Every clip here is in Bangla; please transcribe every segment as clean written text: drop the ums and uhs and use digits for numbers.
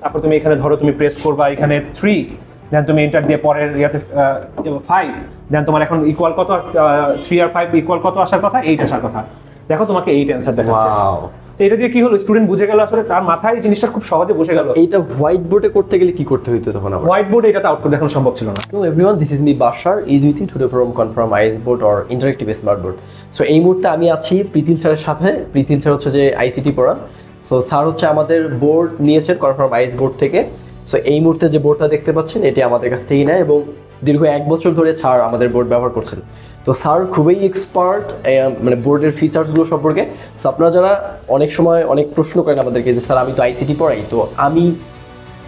তারপর তুমি এখানে ধরো তুমি প্রেস করবা এখানে 3, দেন তুমি এন্টার দিয়ে পরের ইয়াতে 5, দেন তোমার এখন ইকুয়াল কত 3 আর 5 ইকুয়াল কত আসার কথা 8 আসার কথা। দেখো তোমাকে 8 অ্যানসার দেখাচ্ছে। ওয়াও, তো এটা দিয়ে কি হলো, স্টুডেন্ট বুঝে গেল আসলে তার মাথায় জিনিসটা খুব সহজে বসে গেল। এইটা হোয়াইট বোর্ডে করতে গেলে কি করতে হইতো তখন আবার? হোয়াইট বোর্ডে এটাতে আউটপুট দেখানো সম্ভব ছিল না। Hello everyone, this is me Bashar, is with you today from Confirm IS board or interactive smart board. So এই মুহূর্তে আমি আছি প্রীতিল স্যারের সাথে। প্রীতিল স্যার হচ্ছে যে আইসিটি পড়ান। সো স্যার হচ্ছে আমাদের বোর্ড নিয়েছেন কনফার্ম আইএস বোর্ড থেকে। সো এই মুহূর্তে যে বোর্ডটা দেখতে পাচ্ছেন এটি আমাদের কাছ থেকেই নেয় এবং দীর্ঘ 1 বছর ধরে স্যার আমাদের বোর্ড ব্যবহার করছেন। তো স্যার খুবই এক্সপার্ট মানে বোর্ডের ফিচার্সগুলো সম্পর্কে। সো আপনারা যারা অনেক সময় অনেক প্রশ্ন করেন আমাদেরকে যে স্যার আমি তো আইসিটি পড়াই, তো আমি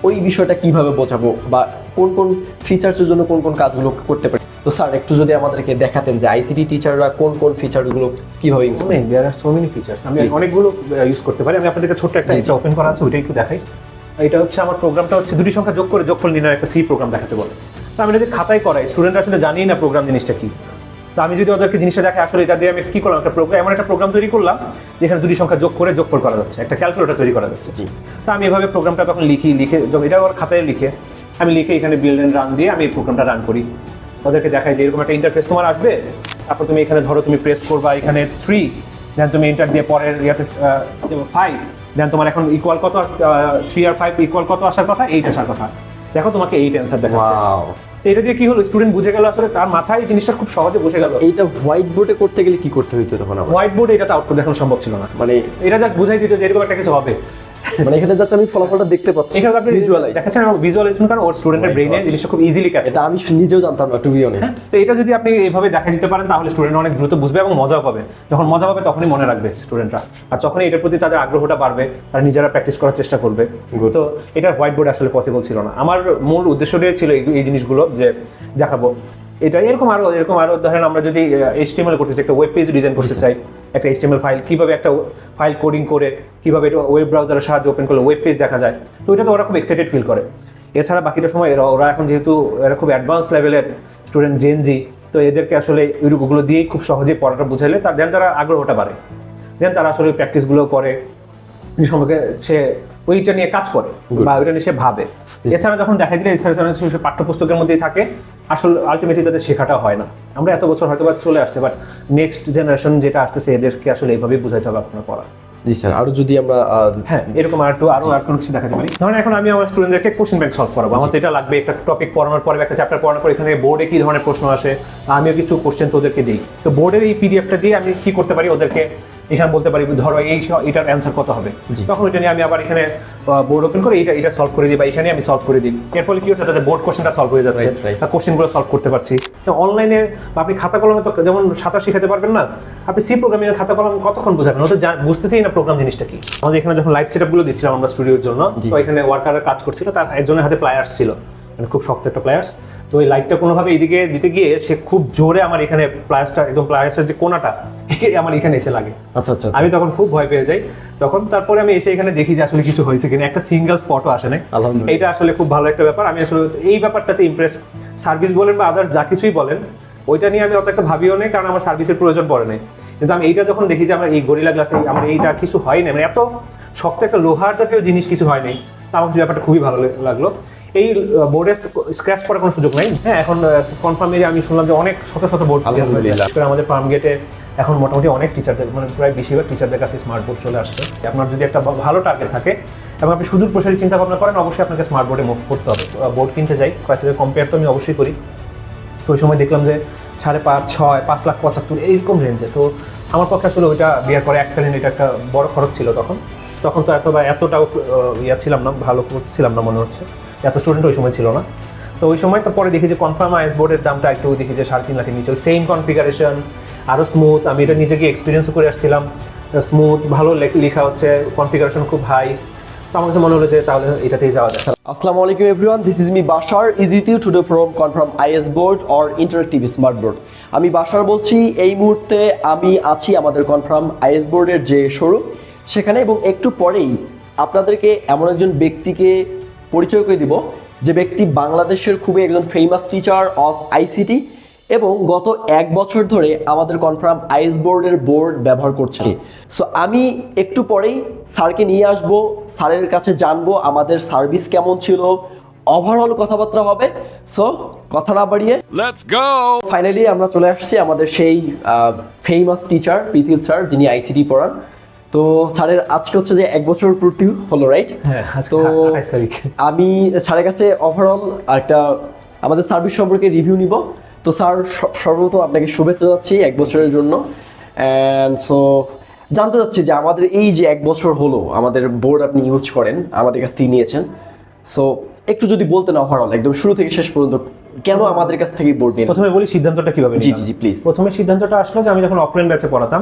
ওই বিষয়টা কিভাবে বোঝাবো বা কোন কোন ফিচার্সের জন্য কোন কোন কাজগুলো করতে পারি, তো স্যার একটু যদি আমাদেরকে দেখাতেন যে আইসিটি টিচাররা কোন কোন ফিচারগুলো কিভাবে ইউজ করে। দেয়ার আর সো মেনি ফিচার্স, আমি অনেকগুলো ইউজ করতে পারি। আমি আপনাদেরকে ছোট্ট একটা এটা ওপেন করা আছে ওইটা একটু দেখাই। এটা হচ্ছে আমার প্রোগ্রামটা হচ্ছে দুটি সংখ্যা যোগ করে যোগফল নির্ণয়ের একটা সি প্রোগ্রাম দেখাতে বলে। তো আমি যদি খাতায় করাই, স্টুডেন্ট আসলে জানিই না প্রোগ্রাম জিনিসটা কি। তো আমি যদি ওদেরকে জিনিসটা দেখে আসলে এটা দিয়ে আমি কি করলাম, একটা প্রোগ্রাম এমন একটা প্রোগ্রাম তৈরি করলাম যেখানে দুটি সংখ্যা যোগ করে যোগফল করা যাচ্ছে, একটা ক্যালকুলেটর তৈরি করা যাচ্ছে। তো আমি এভাবে প্রোগ্রামটা তখন লিখে এটা ওর খাতায় লিখে আমি লিখে এখানে বিল্ড এন্ড রান দিয়ে আমি এই প্রোগ্রামটা রান করি। ওদেরকে দেখাই যে এরকম একটা ইন্টারফেস তোমার আসবে, তারপর তুমি এখানে ধরো তুমি প্রেস করবা এখানে 3, দেন তুমি এন্টার দিয়ে পরের ইয়াতে 5, দেন তোমার এখন ইকুয়াল কত 3 আর 5 ইকুয়াল কত আসার কথা 8 আসার কথা। দেখো তোমাকে 8 অ্যানসার দেখাচ্ছে। ওয়াও, তো এটা দিয়ে কি হলো, স্টুডেন্ট বুঝে গেল আসলে তার মাথায় জিনিসটা খুব সহজে বসে গেল। এইটা হোয়াইট বোর্ডে করতে গেলে কি করতে হইতো তখন আবার? হোয়াইট বোর্ডে এটাতে আউটপুট দেখানো সম্ভব ছিল না। মানে এটা যা বুঝাই দিত যে এরকম একটা কিছু হবে। মানে এখানে যাচ্ছে আমি ফলাফলটা দেখতে পাচ্ছি, এখানে আপনি ভিজুয়ালাইজ দেখাচ্ছেন ভিজুয়ালাইজেশন কারণ ওর স্টুডেন্টের ব্রেইনে জিনিসটা খুব ইজিলি ক্যাচ। এটা আমি নিজেও জানতাম না টু বি অনেস্ট। তো এটা যদি আপনি এইভাবে দেখা দিতে পারেন তাহলে স্টুডেন্ট অনেক দ্রুত বুঝবে এবং মজাও পাবে। যখন মজা পাবে তখনই মনে রাখবে স্টুডেন্টরা, আর তখনই এটার প্রতি তাদের আগ্রহটা বাড়বে, তারা নিজেরা প্র্যাকটিস করার চেষ্টা করবে। তো এটা হোয়াইট বোর্ড আসলে পসিবল ছিল না। আমার মূল উদ্দেশ্যটাই ছিল এই জিনিসগুলো যে দেখাবো এটা এরকম আরো ধরেন আমরা যদি HTML করতে চাই, একটা ওয়েব পেজ ডিজাইন করতে চাই, একটা HTML ফাইল কিভাবে একটা ফাইল কোডিং করে কিভাবে এটা ওয়েব ব্রাউজারের সাহায্যে ওপেন করলে ওয়েব পেজ দেখা যায়, তো এটা তো ওরা খুব এক্সাইটেড ফিল করে। এছাড়া বাকিটা সময় ওরা এখন যেহেতু এরা খুব অ্যাডভান্স লেভেলের স্টুডেন্ট জেনজি, তো এদেরকে আসলে ওগুলো দিয়েই খুব সহজেই পড়াটা বুঝাইলে তারা আগ্রহটা বাড়ে, দেন তারা আসলে প্র্যাকটিসগুলো করে সম্পর্কে সে ওইটা নিয়ে কাজ করে বা ওইটা নিয়ে সে ভাবে। এছাড়া যখন দেখা দিলে এছাড়া সে পাঠ্যপুস্তকের মধ্যেই থাকে, আসলে আলটিমেটলি তাদের শেখাটা হয় না। আমরা এত বছর হয়তো বা চলে আসছে, বাট নেক্সট জেনারেশন যেটা আসতেছে এদেরকে আসলে এইভাবেই বুঝাইতে হবে আপনার পড়া। জি স্যার, আরো যদি আমরা হ্যাঁ এরকম আরো কোনো কিছু দেখাতে পারি। ধরেন এখন আমি আমার স্টুডেন্টদেরকে কোশ্চেন ব্যাংক সলভ করাবো। আমার তো এটা লাগবে, একটা টপিক পড়ানোর পরে একটা চ্যাপ্টার পড়ানোর পর এখানে বোর্ডে কি ধরনের প্রশ্ন আসে, আমিও কিছু কোশ্চেন তো ওদেরকে দিই। তো বোর্ডের এই পিডিএফটা দিয়ে আমি কি করতে পারি, ওদেরকে এখানে বলতে পারি ধরো এটার অ্যান্সার কত হবে, তখন ওইটা নিয়ে আমি আবার এখানে বোর্ড ওপেন করে এটা সলভ করে দিই বা এখানে আমি সলভ করে দিই। এর ফলে কি হচ্ছে, তাদের বোর্ড কোশ্চেনটা সলভ হয়ে যাচ্ছে, বা কোশ্চেনগুলো সলভ করতে পারছি। তো অনলাইনে আপনি খাতা কলমে তো যেমন সাঁতার শিখাতে পারবেন না, আপনি সি প্রোগ্রামিং এর খাতা কলম কতক্ষণ বোঝাবেন, ওদের বুঝতেছেই না প্রোগ্রাম জিনিসটা কি। আমাদের এখানে যখন লাইভ সেটআপগুলো দিচ্ছিলাম আমরা স্টুডিওর জন্য, তো এখানে ওয়ার্কাররা কাজ করছিল, তার একজনের হাতে প্লায়ার্স ছিল, মানে খুব শক্ত একটা প্লায়ার্স। তো ওই লাইটটা কোনোভাবে এইদিকে দিতে গিয়ে সে খুব জোরে আমার এখানে প্লায়ার্সের যে কোনাটা আমার এখানে এসে লাগে। আচ্ছা আচ্ছা, আমি তখন খুব ভয় পেয়ে যাই। তখন তারপরে আমি এসে এখানে দেখি যে আসলে কিছু হয়েছে কিনা, একটা সিঙ্গেল স্পটও আসে না। এটা আসলে খুব ভালো একটা ব্যাপার। আমি আসলে এই ব্যাপারটাতে ইমপ্রেস। সার্ভিস বলেন বা আদার্স যা কিছুই বলেন, ওইটা নিয়ে আমি অত একটা ভাবিও নেই, কারণ আমার সার্ভিসের প্রয়োজন পড়ে নাই। কিন্তু আমি এইটা যখন দেখি যে আমার এই গরিলা গ্লাসে আমার এইটা কিছু হয় না, মানে এত শক্ত একটা লোহার জাতীয় জিনিস কিছু হয় নাই, তা আমার ব্যাপারটা খুবই ভালো লাগলো। এই বোর্ডে স্ক্র্যাচ করার কোনো সুযোগ নাই। হ্যাঁ, এখন কনফার্মে আমি শুনলাম যে অনেক শত শত বোর্ড আমাদের ফার্ম গেটে এখন মোটামুটি অনেক টিচারদের, মানে প্রায় বেশিরভাগ টিচারদের কাছে স্মার্ট বোর্ড চলে আসছে। আপনার যদি একটা ভালো টার্গেট থাকে এবং আপনি সুদূর প্রসারী চিন্তা ভাবনা করেন, অবশ্যই আপনাকে স্মার্ট বোর্ডে মুভ করতে হবে। বোর্ড কিনতে যাই কয়েকটা কম্পেয়ার তো আমি অবশ্যই করি। তো ওই সময় দেখলাম যে 5.5, 6, 5,75,000 এইরকম রেঞ্জে। তো আমার পক্ষে আসলে ওইটা বিয়ার করে এককালীন এটা একটা বড় খরচ ছিল। তখন তো এতটাও ছিলাম না, ভালো ছিলাম না মনে হচ্ছে, এত স্টুডেন্ট ওই সময় ছিল না। তো ওই সময় তো পরে দেখি যে কনফার্ম আইএস বোর্ডের দামটা একটু দেখি যে 3.5 লাখের নিচে, সেম কনফিগারেশন, আরও স্মুথ। আমি এটা নিজে গিয়ে এক্সপিরিয়েন্সও করে আসছিলাম, স্মুথ, ভালো লেখা হচ্ছে, কনফিগারেশন খুব হাই। তো আমার কাছে মনে হলো যে তাহলে এটাতেই যাওয়া যায়। আসসালামু আলাইকুম everyone, this is me Bashar, is with you today from confirm IS board or interactive smart board. আমি বাশার বলছি। এই মুহূর্তে আমি আছি আমাদের কনফার্ম আইএস বোর্ডের যে শোরুম সেখানে, এবং একটু পরেই আপনাদেরকে এমন একজন ব্যক্তিকে পরিচয় করে দিব যে ব্যক্তি বাংলাদেশের খুবই একজন ফেমাস টিচার অফ আইসিটি, এবং গত 1 বছর ধরে আমাদের কনফার্ম আইস বোর্ডের বোর্ড ব্যবহার করছে। সো আমি একটু পরেই স্যারকে নিয়ে আসব, স্যারের কাছে জানবো আমাদের সার্ভিস কেমন ছিল, ওভারঅল কথাবার্তা হবে। সো কথা না বাড়িয়ে Let's go! ফাইনালি আমরা চলে আসছি আমাদের সেই ফেমাস টিচার প্রীতিল স্যার, যিনি আইসিটি পড়ান। তো স্যারের আজকে হচ্ছে যে 1 বছর পূর্তি হলো, রাইট? হ্যাঁ, আজকে তো 28 তারিখ। আমি স্যারের কাছে ওভারঅল একটা আমাদের সার্ভিস সম্পর্কে রিভিউ নিব। তো স্যার সর্বপ্রথম আপনাকে শুভেচ্ছা যাচ্ছি 1 বছরের জন্য। অ্যান্ড সো জানতে চাচ্ছি যে আমাদের এই যে 1 বছর হলো আমাদের বোর্ড আপনি ইউজ করেন, আমাদের কাছ থেকে নিয়েছেন। সো একটু যদি বলতেন ওভারঅল একদম শুরু থেকে শেষ পর্যন্ত কেন আমাদের কাছ থেকে বোর্ড নিলেন? প্রথমে বলি সিদ্ধান্তটা কিভাবে জি নিলাম। জি জি প্লিজ। প্রথমে সিদ্ধান্তটা আসলো যে আমি যখন অফলাইন ব্যাচে পড়াতাম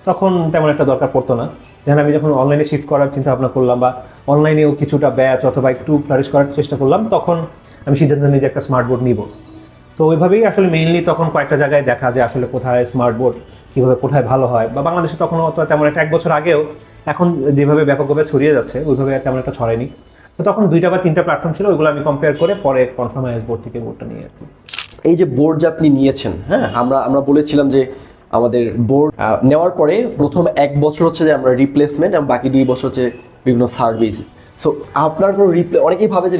তখন তেমন একটা দরকার পড়তো না। যেন আমি যখন অনলাইনে শিফট করার চিন্তা ভাবনা করলাম বা অনলাইনেও কিছুটা ব্যাচ অথবা একটু ফ্লারিশ করার চেষ্টা করলাম, তখন আমি সিদ্ধান্ত নিই যে একটা স্মার্ট বোর্ড নিব। তো ওইভাবেই আসলে মেইনলি তখন কয়েকটা জায়গায় দেখা যে আসলে কোথায় স্মার্ট বোর্ড কীভাবে কোথায় ভালো হয়, বা বাংলাদেশে তখন অত তেমন একটা 1 বছর আগেও এখন যেভাবে ব্যাপকভাবে ছড়িয়ে যাচ্ছে ওইভাবে তেমন একটা ছড়ায়নি। তো তখন 2টা বা 3টা প্ল্যাটফর্ম ছিল, ওইগুলো আমি কম্পেয়ার করে পরে কনফার্ম আইএস বোর্ড থেকে বোর্ডটা নিয়ে আর কি। এই যে বোর্ড যে আপনি নিয়েছেন, হ্যাঁ আমরা বলেছিলাম যে আমাদের বোর্ড নেওয়ার পরে প্রথম 1 বছর হচ্ছে যে আমরা রিপ্লেসমেন্ট এবং বাকি 2 বছর হচ্ছে বিভিন্ন সার্ভিস। সো আপনার কোনো অনেকেই ভাবে যে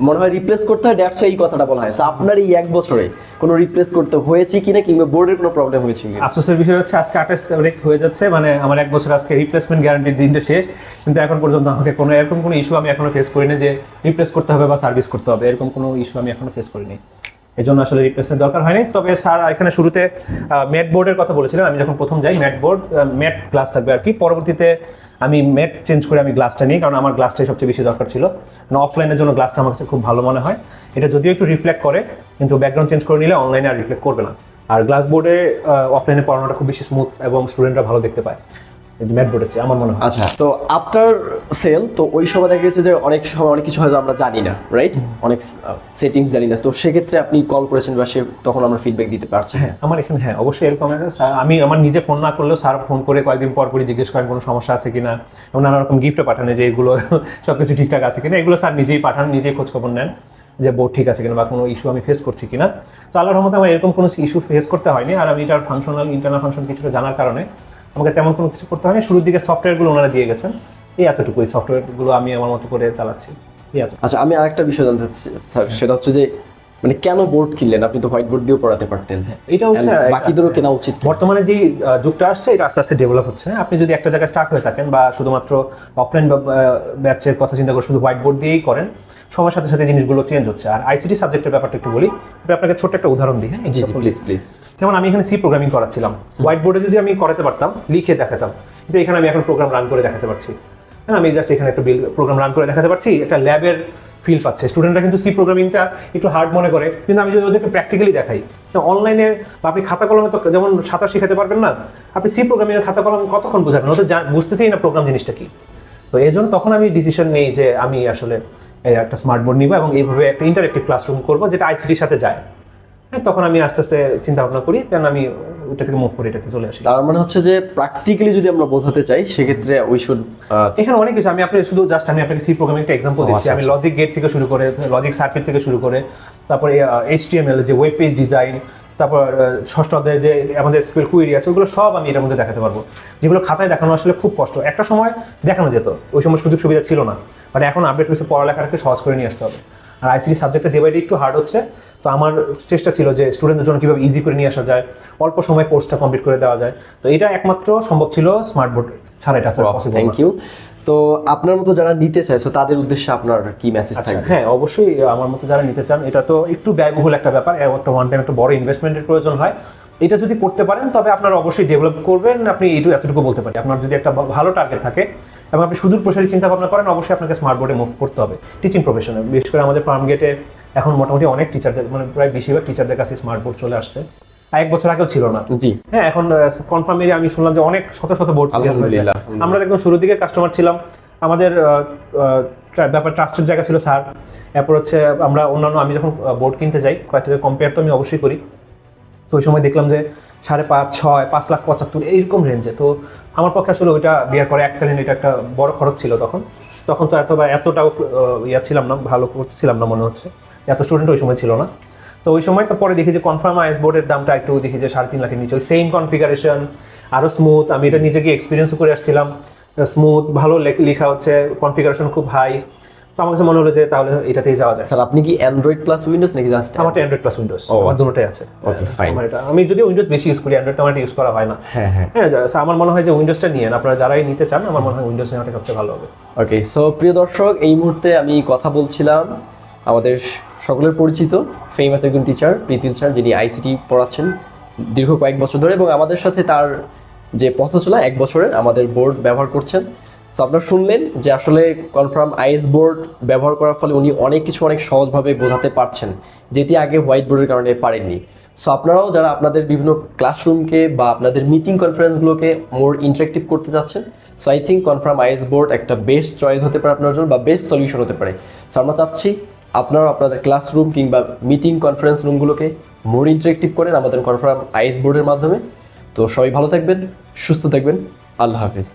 মনে হয় রিপ্লেস করতে হয়, দ্যাটস এই কথাটা বলা হয়। সো আপনার এই 1 বছরে কোনো রিপ্লেস করতে হয়েছে কিনা, কিংবা বোর্ডের কোনো প্রবলেম হয়েছে কিনা? আফসোসের বিষয় হচ্ছে আজকে 28 তারিখ হয়ে যাচ্ছে, মানে আমার 1 বছর আজকে রিপ্লেসমেন্ট গ্যারান্টির দিনটা শেষ, কিন্তু এখন পর্যন্ত আমাকে এরকম কোনো ইস্যু আমি এখনো ফেস করিনি যে রিপ্লেস করতে হবে বা সার্ভিস করতে হবে, এরকম কোনো ইস্যু আমি এখনো ফেস করিনি। এই জন্য আসলে রিপ্লেসমেন্ট দরকার হয়নি। তবে স্যার এখানে শুরুতে ম্যাট বোর্ডের কথা বলেছিলেন। আমি যখন প্রথম যাই ম্যাট গ্লাস থাকবে আর কি। পরবর্তীতে আমি ম্যাট চেঞ্জ করে আমি গ্লাসটা নিই, কারণ আমার গ্লাসটাই সবচেয়ে বেশি দরকার ছিল। মানে অফলাইনের জন্য গ্লাসটা আমার কাছে খুব ভালো মনে হয়। এটা যদিও একটু রিফ্লেক্ট করে, কিন্তু ব্যাকগ্রাউন্ড চেঞ্জ করে নিলে অনলাইনে আর রিফ্লেক্ট করবে না। আর গ্লাস বোর্ডে অফলাইনে পড়ানোটা খুব বেশি স্মুথ এবং স্টুডেন্টরা ভালো দেখতে পায় ম্যাট বোর্ডের চেয়ে, আমার মনে হয়। আচ্ছা, তো আফটার সেল তো ওই সময় দেখা গেছে যে অনেক সময় অনেক কিছু হয়তো আমরা জানি না, রাইট? অনেক সেটিংস জানি না। তো সেক্ষেত্রে আপনি কল করেছেন বা তখন আমরা ফিডব্যাক দিতে পারছি। হ্যাঁ, আমার এখানে হ্যাঁ অবশ্যই এরকম আমি আমার নিজে ফোন না করলেও স্যার ফোন করে কয়েকদিন পর পরই জিজ্ঞেস করেন কোনো সমস্যা আছে কিনা, এবং নানা রকম গিফটও পাঠানে যে এগুলো সবকিছু ঠিকঠাক আছে কিনা। এগুলো স্যার নিজেই পাঠান, নিজেই খোঁজখবর নেন যে বোর্ড ঠিক আছে কিনা বা কোনো ইস্যু আমি ফেস করছি কিনা। তো আল্লাহর রহমতে আমার এরকম কোনো ইস্যু ফেস করতে হয়নি। আর আমি এটার ইন্টারনাল ফাংশন কিছুটা জানার কারণে আমাকে তেমন কোনো কিছু করতে হয়নি। শুরুর দিকে সফটওয়্যারগুলো ওনারা দিয়ে গেছেন, এই এতটুকুই। সফটওয়্যারগুলো আমি আমার মতো করে চালাচ্ছি, এই এত। আচ্ছা, আমি আরেকটা বিষয় জানতে চাচ্ছি স্যার, সেটা হচ্ছে যে মানে কেন বোর্ড কিনলেন? আপনি তো হোয়াইট বোর্ড দিয়েও পড়াতে পারতেন। এটা হচ্ছে বাকিদেরও কেনা উচিত। বর্তমানে যে যুগটা আসছে এটা আস্তে আস্তে ডেভেলপ হচ্ছে। আপনি যদি একটা জায়গায় স্টার্ট হয়ে থাকেন বা শুধুমাত্র অফলাইন ব্যাচের কথা চিন্তা করে শুধু হোয়াইট বোর্ড দিয়েই করেন, সময়ের সাথে সাথে জিনিসগুলো চেঞ্জ হচ্ছে। আর আইসিটি সাবজেক্টের ব্যাপারটা একটু বলি, আপনাকে ছোট্ট একটা উদাহরণ দিই। হ্যাঁ, জি প্লিজ প্লিজ। যেমন আমি এখানে সি প্রোগ্রামিং করাচ্ছিলাম, হোয়াইট বোর্ডে যদি আমি করাতে পারতাম, লিখে দেখাতাম, কিন্তু এখানে আমি এখন প্রোগ্রাম রান করে দেখাতে পারছি। হ্যাঁ, আমি জাস্ট এখানে একটা প্রোগ্রাম রান করে দেখাতে পারছি, একটা ল্যাবের ফিল পাচ্ছে। স্টুডেন্টরা কিন্তু সি প্রোগ্রামিংটা একটু হার্ড মনে করে, কিন্তু আমি যদি ওদেরকে প্র্যাকটিক্যালি দেখাই, তো অনলাইনে বা আপনি খাতা কলমে তো যেমন সাঁতার শেখাতে পারবেন না, আপনি সি প্রোগ্রামিংয়ের খাতা কলম কতক্ষণ বোঝাবেন? ওদের বুঝতেছেই না প্রোগ্রাম জিনিসটা কি। তো এই জন্য তখন আমি ডিসিশন নেই যে আমি আসলে একটা স্মার্ট বোর্ড নিব এবং এইভাবে একটা ইন্টারেক্টিভ ক্লাসরুম করবো যেটা আইসিটির সাথে যায়। হ্যাঁ, তখন আমি আস্তে আস্তে চিন্তা ভাবনা করি, কেন আমি ওইটা থেকে মুভ করে এটাতে চলে আসি। তার মানে হচ্ছে যে প্র্যাকটিক্যালি যদি আমরা বোঝাতে চাই সেক্ষেত্রে উই শুড এখানে অনেক কিছু। আমি আপনাকে সি প্রোগ্রামিং একটা এক্সাম্পল দিচ্ছি। আমি লজিক গেট থেকে শুরু করে, লজিক সার্কিট থেকে শুরু করে, তারপরে HTML যে ওয়েব পেজ ডিজাইন, তারপর ষষ্ঠ অধ্যায়ে যে আমাদের এসকিউএল কুয়েরি আছে, ওগুলো সব আমি এটার মধ্যে দেখাতে পারবো, যেগুলো খাতায় দেখানো আসলে খুব কষ্ট। একটা সময় দেখানো যেত, ওই সময় সুযোগ সুবিধা ছিল না, মানে এখন আপডেট হয়েছে, পড়ালেখাটাকে সহজ করে নিয়ে আসতে হবে। আর আইসিটি সাবজেক্টটা ডে বাই ডে একটু হার্ড হচ্ছে। তো আমার চেষ্টা ছিল যে স্টুডেন্টদের জন্য কীভাবে ইজি করে নিয়ে আসা যায়, অল্প সময় কোর্সটা কমপ্লিট করে দেওয়া যায়। তো এটা একমাত্র সম্ভব ছিল স্মার্ট বোর্ড ছাড়া, এটা পসিবল। Thank you. তো আপনার মতো যারা নিতে চায়, তো তাদের উদ্দেশ্যে আপনার কি মেসেজ থাকবে? হ্যাঁ, অবশ্যই আমার মতো যারা নিতে চান, এটা তো একটু ব্যয়বহুল একটা ব্যাপার, একটা ওয়ান টাইম একটা বড় ইনভেস্টমেন্টের প্রয়োজন হয়। এটা যদি করতে পারেন তবে আপনারা অবশ্যই ডেভেলপ করবেন। আপনি এতটুকু বলতে পারি, আপনার যদি একটা ভালো টার্গেট থাকে এবং আপনি সুদূর প্রসারী চিন্তা ভাবনা করেন, অবশ্যই আপনাকে স্মার্ট বোর্ডে মুভ করতে হবে। টিচিং প্রফেশনে বিশেষ করে আমাদের ফার্ম গেটে এখন মোটামুটি অনেক টিচারদের, মানে প্রায় বেশিরভাগ টিচারদের কাছে স্মার্ট বোর্ড চলে আসছে। 1 বছর আগেও ছিল না। জি হ্যাঁ, এখন কনফার্মেরই আমি শুনলাম যে অনেক শত শত বোর্ড। আলহামদুলিল্লাহ, আমরা একদম শুরুর দিকে কাস্টমার ছিলাম। আমাদের ব্যাপার ট্রাস্টের জায়গা ছিল স্যার। এরপর হচ্ছে আমি যখন বোর্ড কিনতে যাই, কয়েকটা কম্পেয়ার তো আমি অবশ্যই করি। তো ওই সময় দেখলাম যে 5.5, 6, 5,75,000 এইরকম রেঞ্জে। তো আমার পক্ষে আসলে ওইটা বিয়ার করে এককালীন এটা একটা বড় খরচ ছিল। তখন তো এতটাও ছিলাম না, ভালো করছিলাম না মনে হচ্ছে, এত স্টুডেন্ট ওই সময় ছিল না। তো তো ওই সময় তো পরে দেখি যে কনফার্ম আইএস বোর্ডের দামটা একটু দেখি যে 3.5 লাখের নিচে, ওই সেম কনফিগারেশন, আরো স্মুথ, আমি এটা নিজে গিয়ে এক্সপিরিয়েন্সও করে আসছিলাম, স্মুথ, ভালো লেখা হচ্ছে, কনফিগারেশন খুব হাই। তো আমার কাছে মনে হলো যে তাহলে এটাতেই যাওয়া যায়। স্যার আপনি কি অ্যান্ড্রয়েড প্লাস উইন্ডোজ নাকি জাস্ট? আমার অ্যান্ড্রয়েড প্লাস উইন্ডোজ, ও, আমার আচ্ছা। দুটোই আছে। ওকে, ফাইন। আমার এটা, আমি যদি উইন্ডোজ বেশি ইউজ করি, অ্যান্ড্রয়েড আমার ইউজ করা হয় না। হ্যাঁ হ্যাঁ। হ্যাঁ, আমার মনে হয় যে উইন্ডোজটা নিয়ে আপনারা যারাই নিতে চান, আমার মনে হয় উইন্ডোজ নেওয়াটা সবচেয়ে ভালো হবে। ওকে, সো প্রিয় দর্শক, এই মুহূর্তে আমি কথা বলছিলাম আমাদের সকলের পরিচিত ফেমাস একজন টিচার প্রীতিল স্যার, যিনি আইসিটি পড়াচ্ছেন দীর্ঘ কয়েক বছর ধরে, এবং আমাদের সাথে তার যে পথ চলা 1 বছরের আমাদের বোর্ড ব্যবহার করছেন। সো আপনারা শুনলেন যে আসলে কনফার্ম আইএস বোর্ড ব্যবহার করার ফলে উনি অনেক কিছু অনেক সহজভাবে বোঝাতে পারছেন, যেটি আগে হোয়াইট বোর্ডের কারণে পারেননি। সো আপনারাও যারা আপনাদের বিভিন্ন ক্লাসরুমকে বা আপনাদের মিটিং কনফারেন্সগুলোকে মোর ইন্টারেক্টিভ করতে যাচ্ছেন, so I think confirm IS board একটা বেস্ট চয়েস হতে পারে আপনার জন্য, বা বেস্ট সলিউশন হতে পারে। সো আমরা চাচ্ছি আপনারাও আপনাদের ক্লাসরুম কিংবা মিটিং কনফারেন্স রুমগুলোকে মোর ইন্টারেক্টিভ করেন আমাদের কনফার্ম আইএস বোর্ডের মাধ্যমে। তো সবাই ভালো থাকবেন, সুস্থ থাকবেন, আল্লাহ হাফেজ।